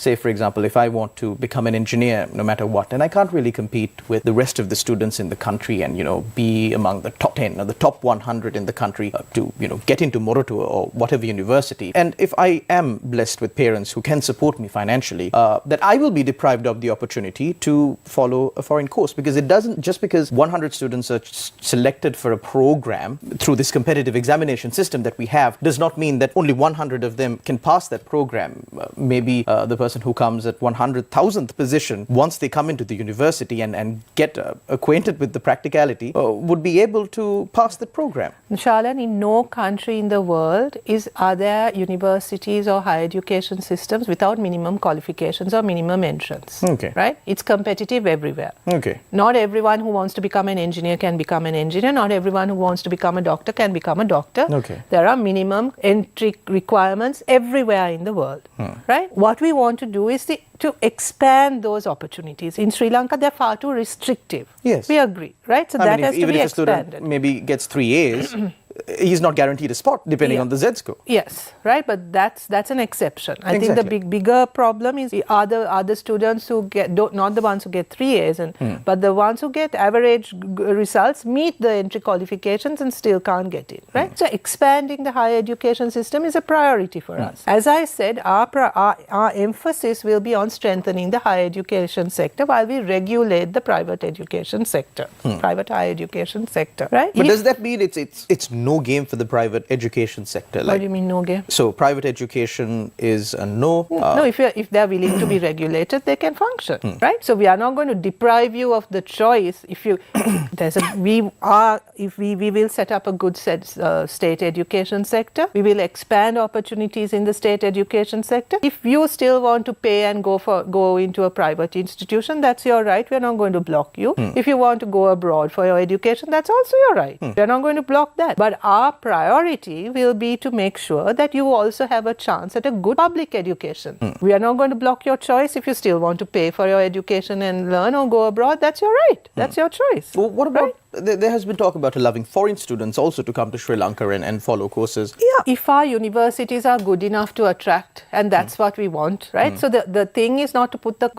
say, for example, if I want to become an engineer, no matter what, and I can't really compete with the rest of the students in the country and, be among the top 10 or the top 100 in the country to, get into Moroto or whatever university. And if I am blessed with parents who can support me financially, that I will be deprived of the opportunity to follow a foreign course, because it doesn't, just because 100 students are selected for a program through this competitive examination system that we have, does not mean that only 100 of them can pass that program. Maybe the person who comes at 100,000th position, once they come into the university and get acquainted with the practicality, would be able to pass the program. Shalan, in no country in the world are there universities or higher education systems without minimum qualifications or minimum entrance. Okay. Right? It's competitive everywhere. Okay. Not everyone who wants to become an engineer can become an engineer. Not everyone who wants to become a doctor can become a doctor. Okay. There are minimum entry requirements everywhere in the world. Right? What we want to do is to expand those opportunities. In Sri Lanka, they're far too restrictive. Yes. We agree, right? So that has to be expanded. Even if a student maybe gets 3 A's, he's not guaranteed a spot depending on the Z score. Yes, right, but that's an exception. I think the bigger problem is are the students who not the ones who get 3 A's, but the ones who get average results, meet the entry qualifications and still can't get in, right? So expanding the higher education system is a priority for us. As I said, our emphasis will be on strengthening the higher education sector while we regulate the private education sector, private higher education sector, right? But does that mean it's no game for the private education sector? What do you mean no game? So private education is a no? No, if they're willing to be regulated, they can function, right? So we are not going to deprive you of the choice. If we will set up a good state education sector. We will expand opportunities in the state education sector. If you still want to pay and go into a private institution, that's your right. We're not going to block you. If you want to go abroad for your education, that's also your right. We're not going to block that. But our priority will be to make sure that you also have a chance at a good public education. We are not going to block your choice. If you still want to pay for your education and learn or go abroad, that's your right. That's your choice. Well, what about, there has been talk about allowing foreign students also to come to Sri Lanka and follow courses. Yeah, if our universities are good enough to attract, and that's what we want, right? So the thing is not to put the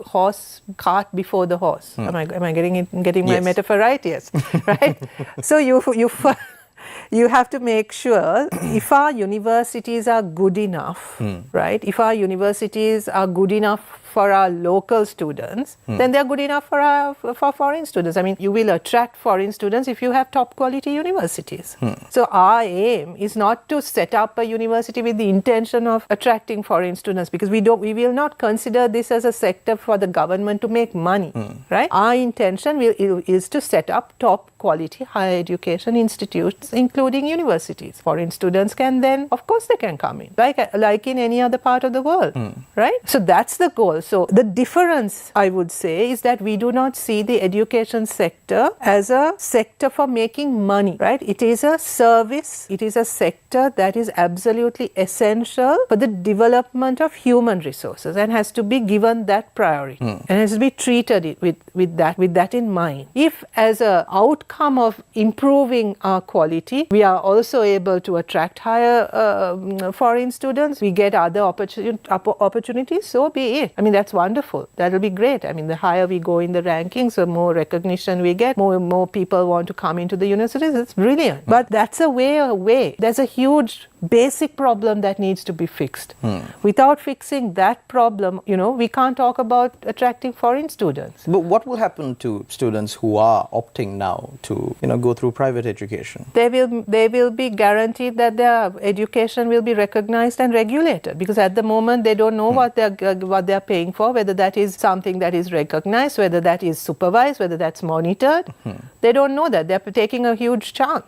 cart before the horse. Am I getting my metaphor right? Yes. Right? So you have to make sure if our universities are good enough, right? If our universities are good enough for our local students, then they're good enough for foreign students. I mean, you will attract foreign students if you have top quality universities. So our aim is not to set up a university with the intention of attracting foreign students, because we will not consider this as a sector for the government to make money, right? Our intention is to set up top quality higher education institutes, including universities. Foreign students can then, of course, they can come in, like in any other part of the world, right? So that's the goal. So the difference, I would say, is that we do not see the education sector as a sector for making money, right? It is a service. It is a sector that is absolutely essential for the development of human resources and has to be given that priority and has to be treated with that in mind. If as an outcome of improving our quality, we are also able to attract higher foreign students, we get other opportunities, so be it. I mean, that's wonderful. That'll be great. I mean, the higher we go in the rankings, the more recognition we get, more people want to come into the universities. It's brilliant. But that's a way away. There's a huge basic problem that needs to be fixed. Without fixing that problem, we can't talk about attracting foreign students. But what will happen to students who are opting now to, go through private education? They will be guaranteed that their education will be recognized and regulated, because at the moment they don't know what they're paying for, whether that is something that is recognized, whether that is supervised, whether that's monitored. They don't know that. They're taking a huge chance.